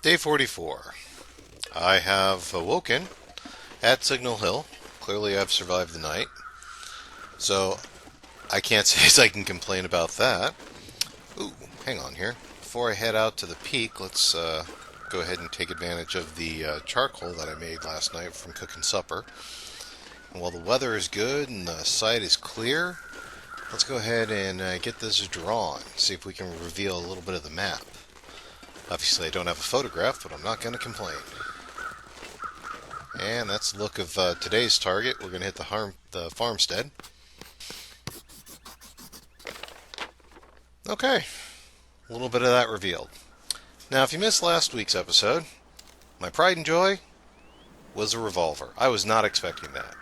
Day 44. I have awoken at Signal Hill. Clearly I've survived the night. So I can't say as I can complain about that. Ooh, hang on here. Before I head out to the peak, let's go ahead and take advantage of the charcoal that I made last night from cooking supper. And while the weather is good and the site is clear, let's go ahead and get this drawn. See if we can reveal a little bit of the map. Obviously I don't have a photograph, but I'm not going to complain. And that's the look of today's target. We're going to hit the farmstead. Okay, a little bit of that revealed. Now, if you missed last week's episode, my pride and joy was a revolver. I was not expecting that.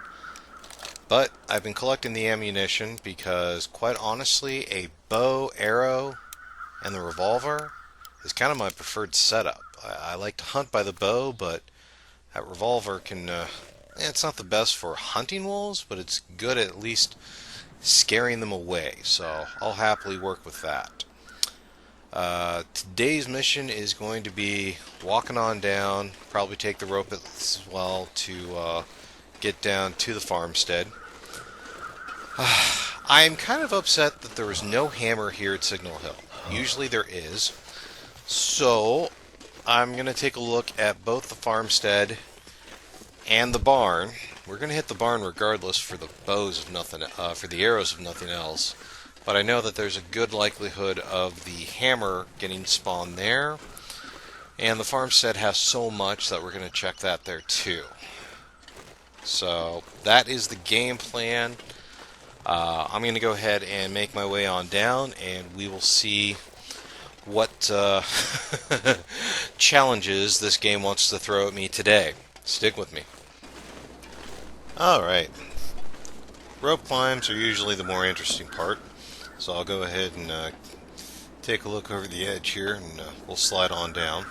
But I've been collecting the ammunition because, quite honestly, a bow, arrow, and the revolver is kind of my preferred setup. I like to hunt by the bow, but that revolver can, it's not the best for hunting wolves, but it's good at least scaring them away, so I'll happily work with that. Today's mission is going to be walking on down, probably take the rope as well to get down to the farmstead. I'm kind of upset that there was no hammer here at Signal Hill. Usually there is. So I'm going to take a look at both the farmstead and the barn. We're going to hit the barn regardless for the bows of nothing, for the arrows of nothing else. But I know that there's a good likelihood of the hammer getting spawned there. And the farmstead has so much that we're going to check that there too. So that is the game plan. I'm going to go ahead and make my way on down, and we will see what challenges this game wants to throw at me today. Stick with me. Alright. Rope climbs are usually the more interesting part, so I'll go ahead and take a look over the edge here, and we'll slide on down.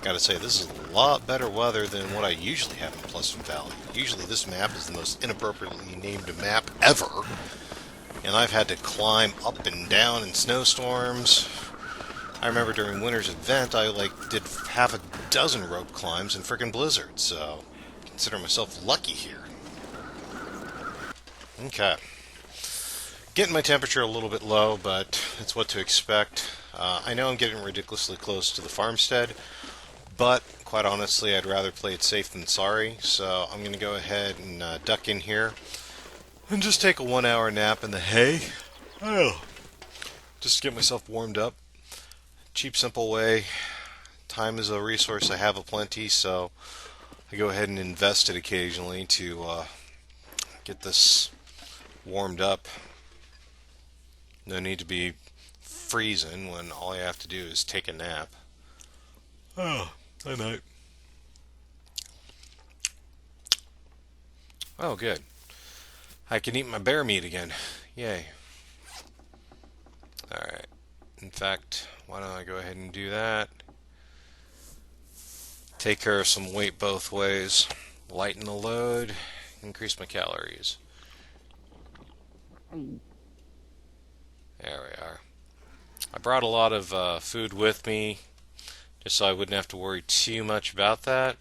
Gotta say, this is a lot better weather than what I usually have in Pleasant Valley. Usually this map is the most inappropriately named map ever, and I've had to climb up and down in snowstorms. I remember during winter's event, I did half a dozen rope climbs in frickin' blizzards, so I consider myself lucky here. Okay. Getting my temperature a little bit low, but it's what to expect. I know I'm getting ridiculously close to the farmstead, but quite honestly, I'd rather play it safe than sorry, so I'm going to go ahead and duck in here and just take a 1 hour nap in the hay. Oh. Just to get myself warmed up. Cheap, simple way. Time is a resource I have aplenty, so I go ahead and invest it occasionally to get this warmed up. No need to be freezing when all you have to do is take a nap. Oh, I might. Oh, good. I can eat my bear meat again. Yay. Alright. In fact, why don't I go ahead and do that? Take care of some weight both ways. Lighten the load. Increase my calories. There we are. I brought a lot of food with me just so I wouldn't have to worry too much about that,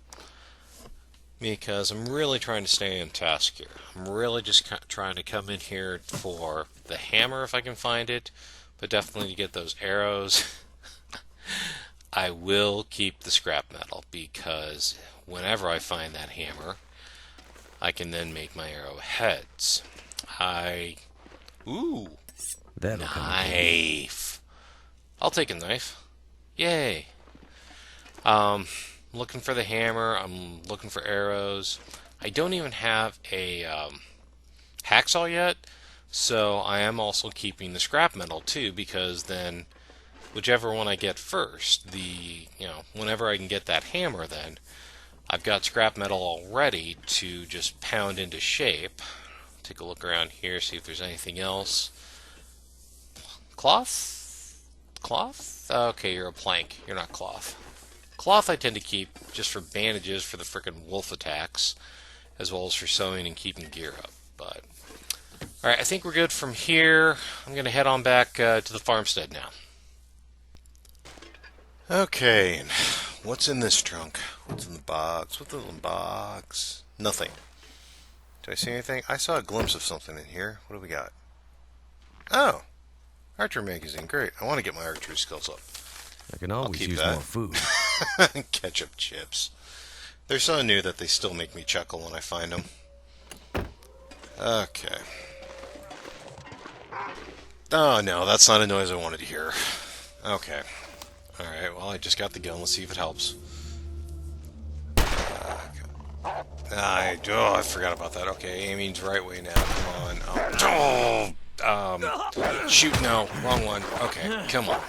because I'm really trying to stay on task here. I'm really just trying to come in here for the hammer if I can find it, but definitely to get those arrows. I will keep the scrap metal, because whenever I find that hammer, I can then make my arrowheads. Ooh! That'll Knife! I'll take a knife. Yay! Looking for the hammer. I'm looking for arrows. I don't even have a hacksaw yet, so I am also keeping the scrap metal too, because then whichever one I get first, whenever I can get that hammer, then I've got scrap metal already to just pound into shape. Take a look around here, see if there's anything else. Cloth? Cloth? Okay, you're a plank. You're not cloth. Cloth I tend to keep just for bandages for the frickin' wolf attacks, as well as for sewing and keeping gear up. But alright, I think we're good from here. I'm going to head on back to the farmstead now. Okay, What's in this trunk? What's in the box? What's in the box? Nothing. Did I see anything? I saw a glimpse of something in here. What do we got? Oh! Archery magazine. Great. I want to get my archery skills up. I can always use that. more food. Ketchup chips. They're so new that they still make me chuckle when I find them. Okay. Oh no, that's not a noise I wanted to hear. Okay. Alright, well I just got the gun. Let's see if it helps. I forgot about that. Okay, aiming's right way now. Come on. Shoot, no. Wrong one. Okay, come on.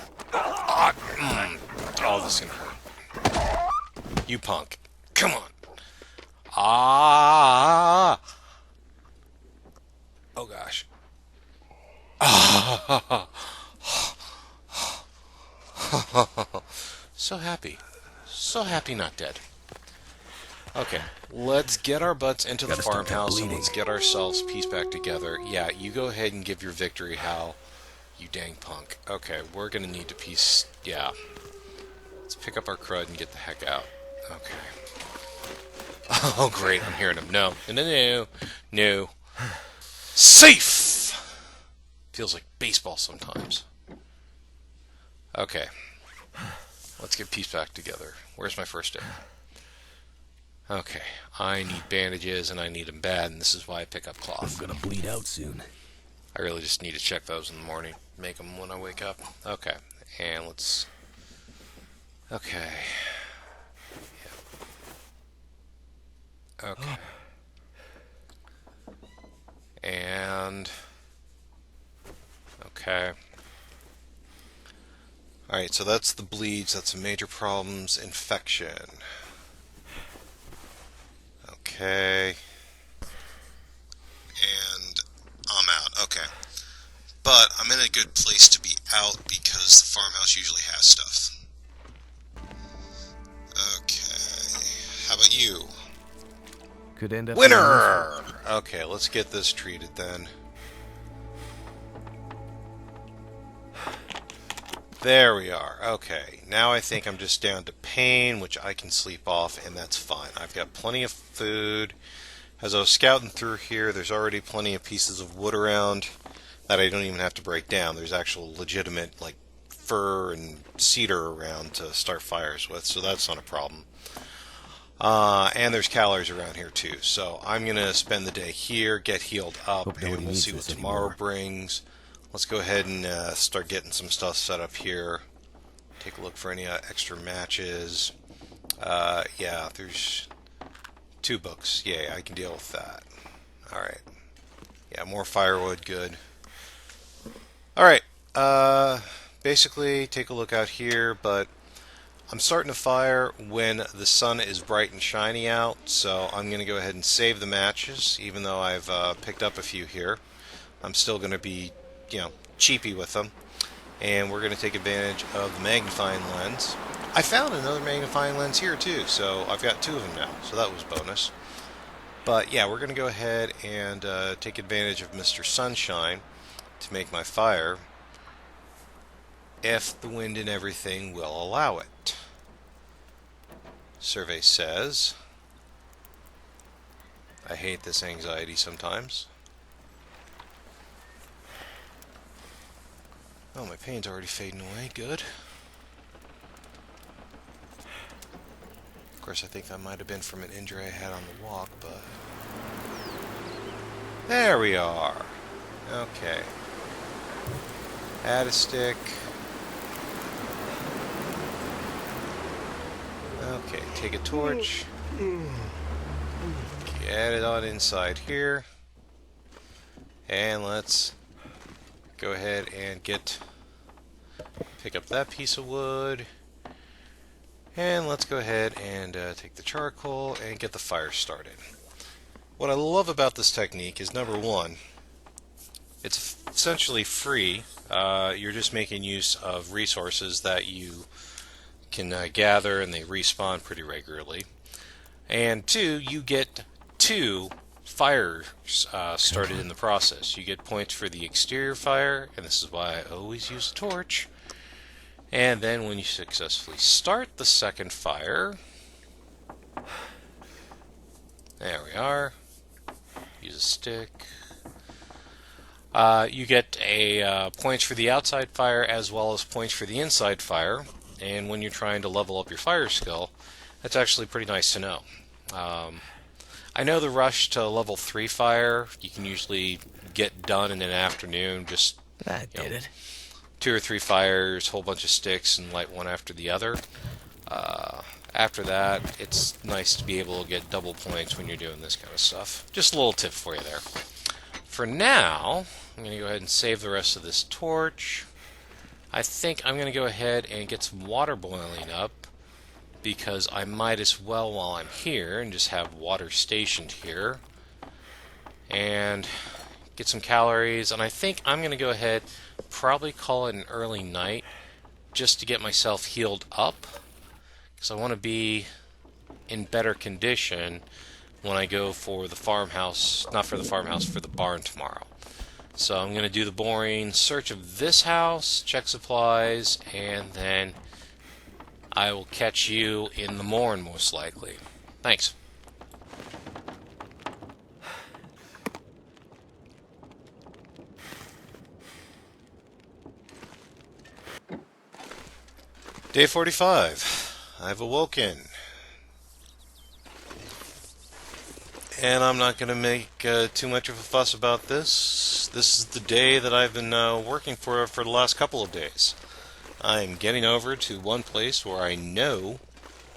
Oh, this is gonna hurt. You punk. Come on. Ah! Oh gosh. So happy. So happy not dead. Okay, let's get our butts into the farmhouse and let's get ourselves pieced back together. Yeah, you go ahead and give your victory howl, you dang punk. Okay, we're gonna need to piece... yeah. Let's pick up our crud and get the heck out. Okay. Oh, great, I'm hearing him. No. No. No. Safe! Feels like baseball sometimes. Okay. Let's get pieced back together. Where's my first aid? Okay, I need bandages, and I need them bad, and this is why I pick up cloth. I'm gonna bleed out soon. I really just need to check those in the morning. Make them when I wake up. Okay, and let's... okay. Yeah. Okay. And... okay. Alright, so that's the bleeds, that's the major problems. Infection. Okay. And I'm out. Okay. But I'm in a good place to be out because the farmhouse usually has stuff. Okay. How about you? Could end up winner! Okay, let's get this treated then. There we are. Okay, now I think I'm just down to pain, which I can sleep off, and that's fine. I've got plenty of food. As I was scouting through here, there's already plenty of pieces of wood around that I don't even have to break down. There's actual legitimate, like, fir and cedar around to start fires with, so that's not a problem. And there's calories around here, too. So I'm going to spend the day here, get healed up, and we'll see what tomorrow brings. Let's go ahead and start getting some stuff set up here. Take a look for any extra matches. Yeah, there's 2 books. Yay, I can deal with that. Alright. Yeah, more firewood, good. Alright, basically take a look out here, but I'm starting to fire when the sun is bright and shiny out, so I'm going to go ahead and save the matches, even though I've picked up a few here. I'm still going to be, you know, cheapy with them, and we're going to take advantage of the magnifying lens. I found another magnifying lens here too, so I've got 2 of them now, so that was bonus. But yeah, we're going to go ahead and take advantage of Mr. Sunshine to make my fire, if the wind and everything will allow it. Survey says, I hate this anxiety sometimes. Oh, my pain's already fading away. Good. Of course, I think that might have been from an injury I had on the walk, but... there we are. Okay. Add a stick. Okay, take a torch. Get it on inside here. And let's go ahead and pick up that piece of wood, and let's go ahead and take the charcoal and get the fire started. What I love about this technique is, number one, it's essentially free. You're just making use of resources that you can gather, and they respawn pretty regularly. And 2, you get 2 fires started in the process. You get points for the exterior fire, and this is why I always use a torch. And then when you successfully start the second fire, there we are. Use a stick. You get points for the outside fire as well as points for the inside fire. And when you're trying to level up your fire skill, that's actually pretty nice to know. I know the rush to level 3 fire, you can usually get done in an afternoon, just I did it. 2 or 3 fires, whole bunch of sticks, and light one after the other. After that, it's nice to be able to get double points when you're doing this kind of stuff. Just a little tip for you there. For now, I'm going to go ahead and save the rest of this torch. I think I'm going to go ahead and get some water boiling up, because I might as well while I'm here and just have water stationed here. And get some calories, and I think I'm going to go ahead, probably call it an early night, just to get myself healed up, because I want to be in better condition when I go for the farmhouse, not for the farmhouse, for the barn tomorrow. So I'm going to do the boring search of this house, check supplies, and then I will catch you in the morn, most likely. Thanks. Day 45. I've awoken. And I'm not going to make too much of a fuss about this. This is the day that I've been working for the last couple of days. I'm getting over to one place where I know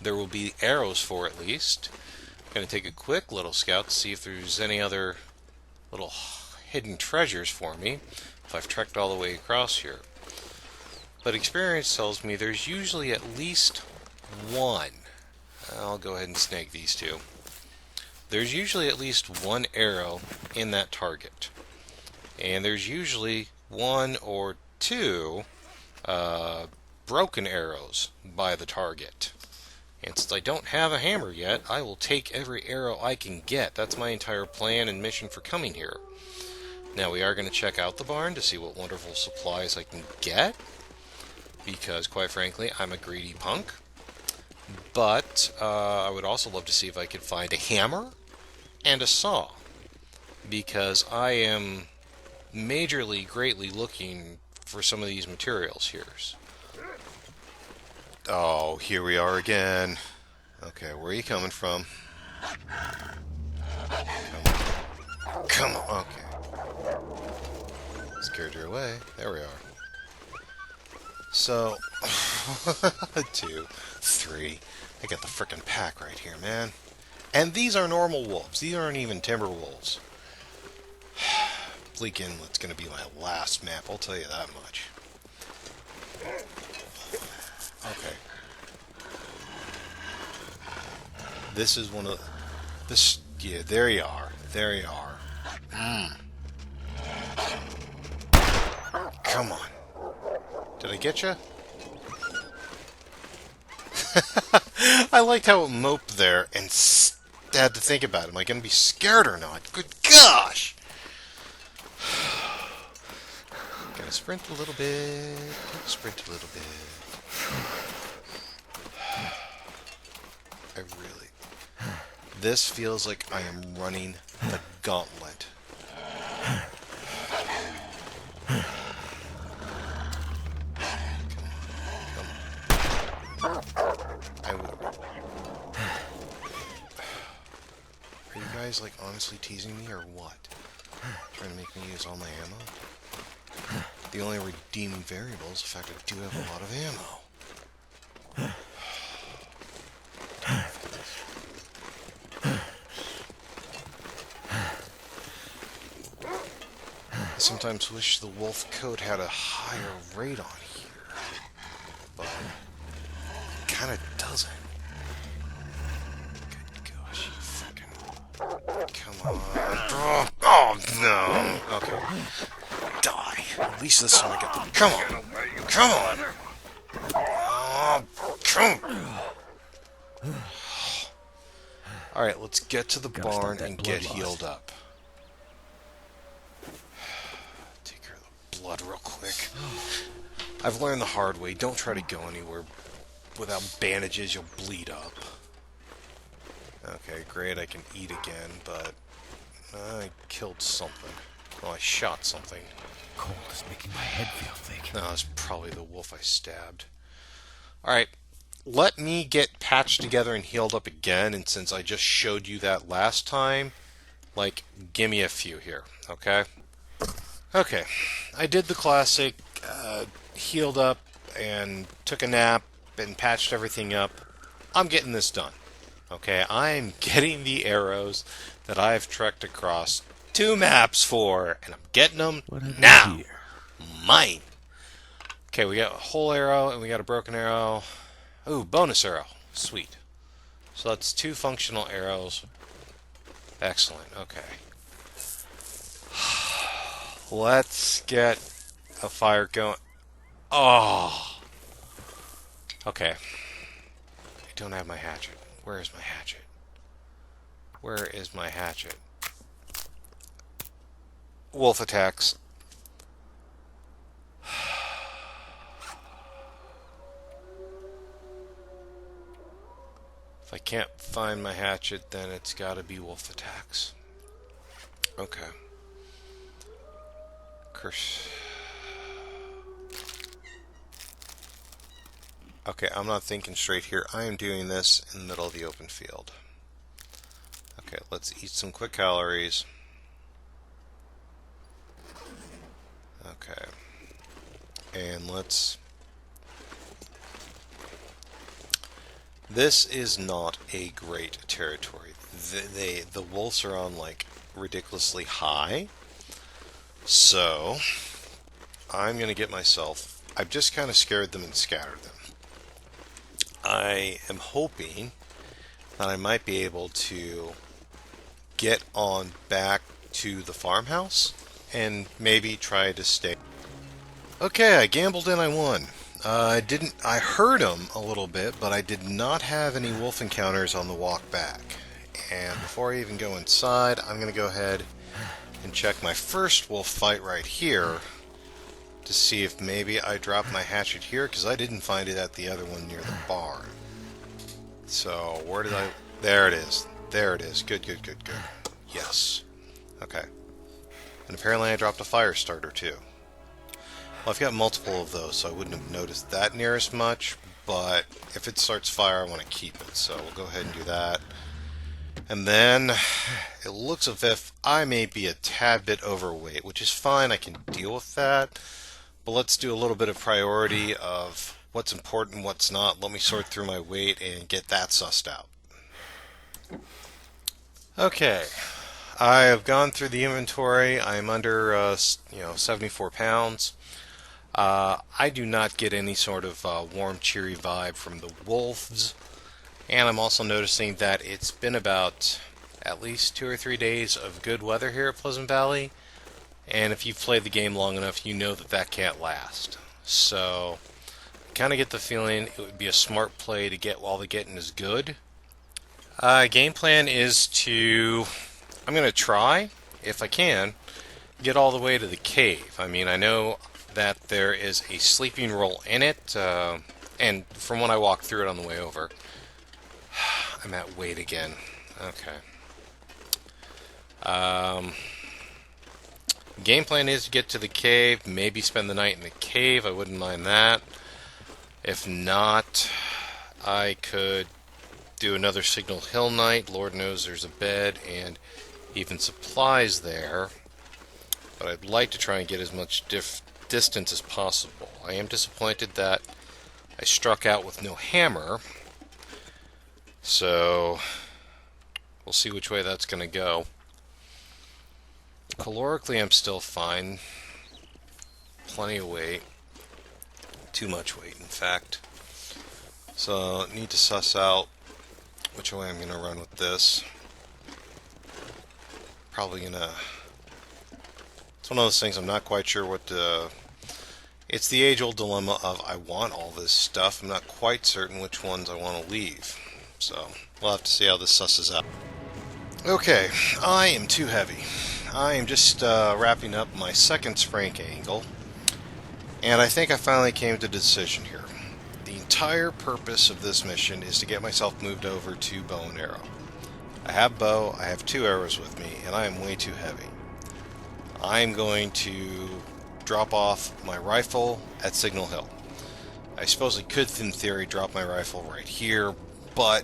there will be arrows for at least. I'm going to take a quick little scout to see if there's any other little hidden treasures for me, if I've trekked all the way across here. But experience tells me there's usually at least one. I'll go ahead and snag these two. There's usually at least one arrow in that target. And there's usually one or two broken arrows by the target. And since I don't have a hammer yet, I will take every arrow I can get. That's my entire plan and mission for coming here. Now we are going to check out the barn to see what wonderful supplies I can get, because quite frankly I'm a greedy punk. But I would also love to see if I could find a hammer and a saw, because I am majorly, greatly looking for some of these materials here. Oh, here we are again. Okay, where are you coming from? Come on. Okay. Scared you away. There we are. So, 2, 3. I got the frickin' pack right here, man. And these are normal wolves. These aren't even timber wolves. Bleak Inlet's going to be my last map, I'll tell you that much. Okay. This is one of this. Yeah, there you are. There you are. Come on. Did I get you? I liked how it moped there and had to think about it. Am I going to be scared or not? Good gosh! Gotta sprint a little bit. Sprint a little bit. I really... This feels like I am running the gauntlet. Are you guys, like, honestly teasing me, or what? Trying to make me use all my ammo? The only redeeming variable is the fact I do have a lot of ammo. I sometimes wish the wolf coat had a higher rate on here, but it kind of doesn't. Good gosh, you fucking... Come on. Oh, no. Okay. Die. At least this time I get the... Come on. Come on. Oh, come on. Alright, let's get to the barn and get healed up. Take care of the blood real quick. quick. I've learned the hard way. Don't try to go anywhere without bandages. You'll bleed up. Okay, great. I can eat again, but I killed something. Well, I shot something. Cold is making my head feel thick. No, it's probably the wolf I stabbed. Alright, let me get patched together and healed up again, and since I just showed you that last time, like, give me a few here, okay? Okay, I did the classic, healed up and took a nap and patched everything up. I'm getting this done, okay? I'm getting the arrows that I've trekked across 2 maps for, and I'm getting them What have now! we here? Mine! Okay, we got a whole arrow, and we got a broken arrow. Ooh, bonus arrow. Sweet. So that's 2 functional arrows. Excellent, okay. Let's get a fire going. Oh! Okay. I don't have my hatchet. Where is my hatchet? Where is my hatchet? Wolf attacks. If I can't find my hatchet, then it's gotta be wolf attacks. Okay. Curse. Okay, I'm not thinking straight here. I am doing this in the middle of the open field. Okay, let's eat some quick calories. Okay. And let's... This is not a great territory. The wolves are on, like, ridiculously high. So, I'm going to get myself... I've just kind of scared them and scattered them. I am hoping that I might be able to get on back to the farmhouse and maybe try to stay. Okay, I gambled and I won. I heard them a little bit, but I did not have any wolf encounters on the walk back. And before I even go inside, I'm going to go ahead and check my first wolf fight right here to see if maybe I dropped my hatchet here, because I didn't find it at the other one near the barn. So, where did I... There it is. There it is. Good, good, good, good. Yes. Okay. And apparently I dropped a fire starter too. Well, I've got multiple of those, so I wouldn't have noticed that near as much, but if it starts fire, I want to keep it, so we'll go ahead and do that. And then, it looks as if I may be a tad bit overweight, which is fine, I can deal with that, but let's do a little bit of priority of what's important and what's not. Let me sort through my weight and get that sussed out. Okay. I have gone through the inventory. I am under, 74 pounds. I do not get any sort of warm, cheery vibe from the wolves. And I'm also noticing that it's been about at least 2 or 3 days of good weather here at Pleasant Valley. And if you've played the game long enough, you know that that can't last. So, I kind of get the feeling it would be a smart play to get while the getting is good. Game plan is to... I'm going to try, if I can, get all the way to the cave. I mean, I know that there is a sleeping roll in it, and from when I walked through it on the way over, I'm at weight again. Okay. Game plan is to get to the cave, maybe spend the night in the cave. I wouldn't mind that. If not, I could do another Signal Hill night. Lord knows there's a bed and even supplies there. But I'd like to try and get as much distance as possible. I am disappointed that I struck out with no hammer. So, we'll see which way that's going to go. Calorically, I'm still fine. Plenty of weight. Too much weight, in fact. So, need to suss out which way I'm going to run with this. Probably going to... It's one of those things I'm not quite sure what to... It's the age-old dilemma of I want all this stuff. I'm not quite certain which ones I want to leave. So, we'll have to see how this susses out. Okay, I am too heavy. I am just wrapping up my second Sprank angle. And I think I finally came to a decision here. The entire purpose of this mission is to get myself moved over to bow and arrow. I have bow, I have 2 arrows with me, and I am way too heavy. I'm going to drop off my rifle at Signal Hill. I suppose I could, in theory, drop my rifle right here, but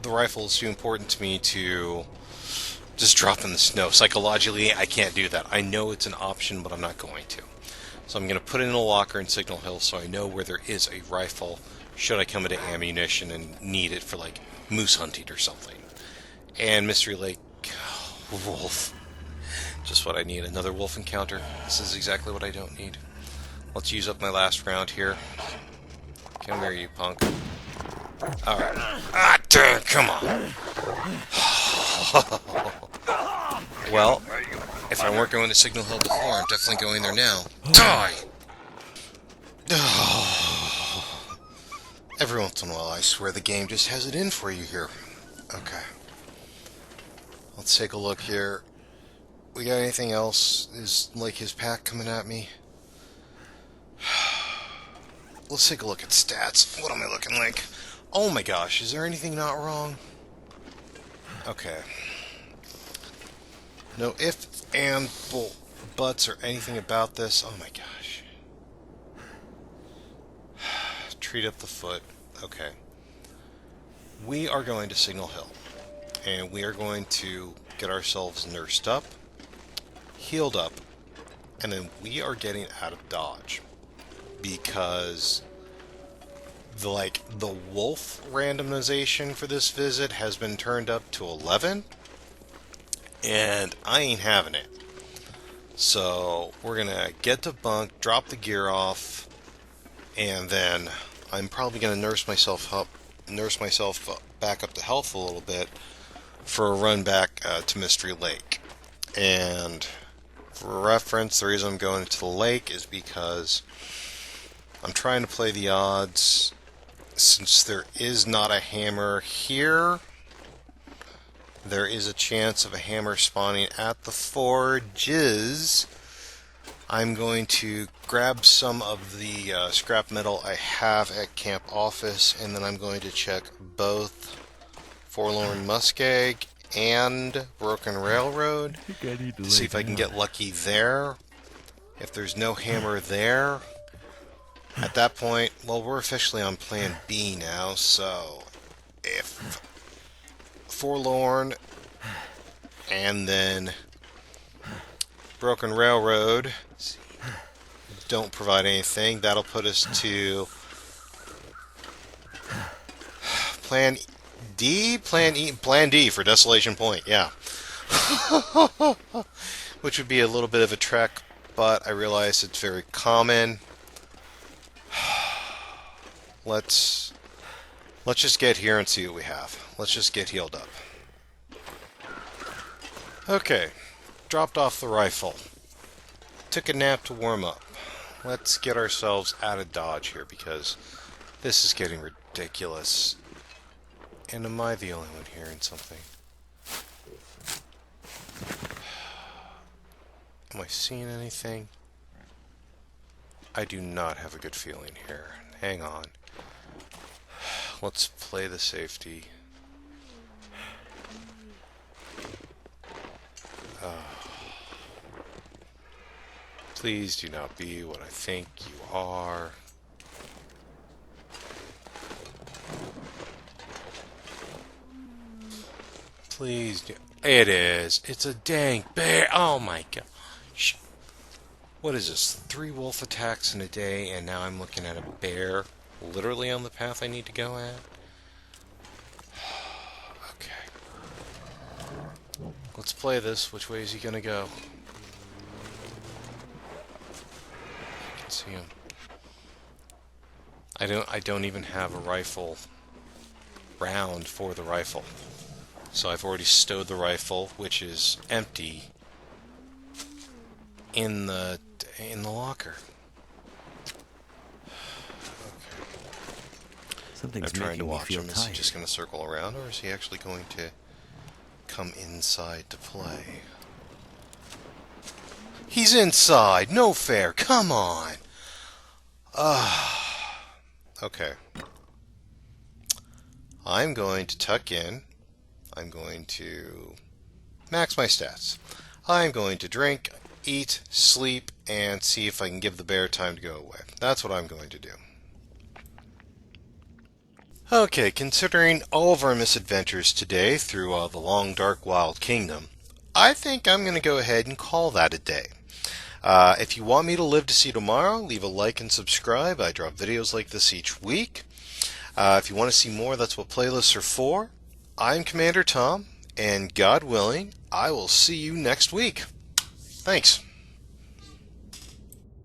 the rifle is too important to me to just drop in the snow. Psychologically, I can't do that. I know it's an option, but I'm not going to. So I'm going to put it in a locker in Signal Hill so I know where there is a rifle should I come into ammunition and need it for, like, moose hunting or something. And Mystery Lake, wolf. Just what I need. Another wolf encounter. This is exactly what I don't need. Let's use up my last round here. Come here, you punk. Alright. Ah, damn, come on. Well, if I weren't going to Signal Hill before, I'm definitely going there now. Die! Every once in a while, I swear the game just has it in for you here. Okay. Let's take a look here. We got anything else? Is, like, his pack coming at me? Let's take a look at stats. What am I looking like? Oh my gosh, is there anything not wrong? Okay. No ifs and buts or anything about this. Oh my gosh. Treat up the foot. Okay. We are going to Signal Hill. And we are going to get ourselves nursed up, healed up, and then we are getting out of Dodge. Because the wolf randomization for this visit has been turned up to 11, and I ain't having it. So we're gonna get to bunk, drop the gear off, and then I'm probably gonna nurse myself back up to health a little bit for a run back to Mystery Lake. And for reference, the reason I'm going to the lake is because I'm trying to play the odds. Since there is not a hammer here, there is a chance of a hammer spawning at the forges. I'm going to grab some of the scrap metal I have at Camp Office, and then I'm going to check both Forlorn Muskeg and Broken Railroad to see if I can get lucky there. If there's no hammer there, at that point, well, we're officially on Plan B now, so if Forlorn and then Broken Railroad don't provide anything, that'll put us to Plan D? Plan D for Desolation Point, yeah. Which would be a little bit of a trek, but I realize it's very common. Let's just get here and see what we have. Let's just get healed up. Okay, dropped off the rifle. Took a nap to warm up. Let's get ourselves out of Dodge here because this is getting ridiculous. And am I the only one hearing something? Am I seeing anything? I do not have a good feeling here. Hang on. Let's play the safety. Please do not be what I think you are. Please do. It is. It's a dang bear. Oh my gosh. What is this? 3 wolf attacks in a day, and now I'm looking at a bear literally on the path I need to go at? Okay. Let's play this. Which way is he gonna go? I can see him. I don't even have a rifle round for the rifle. So I've already stowed the rifle, which is empty, in the locker. Something's I'm trying making to me watch feel him. Is he tired. just going to circle around, or is he actually going to come inside to play? He's inside. No fair. Come on. Okay. I'm going to tuck in. I'm going to max my stats. I'm going to drink, eat, sleep, and see if I can give the bear time to go away. That's what I'm going to do. Okay, considering all of our misadventures today through the long, dark, wild kingdom, I think I'm going to go ahead and call that a day. If you want me to live to see tomorrow, leave a like and subscribe. I drop videos like this each week. If you want to see more, that's what playlists are for. I'm Commander Tom, and God willing, I will see you next week. Thanks.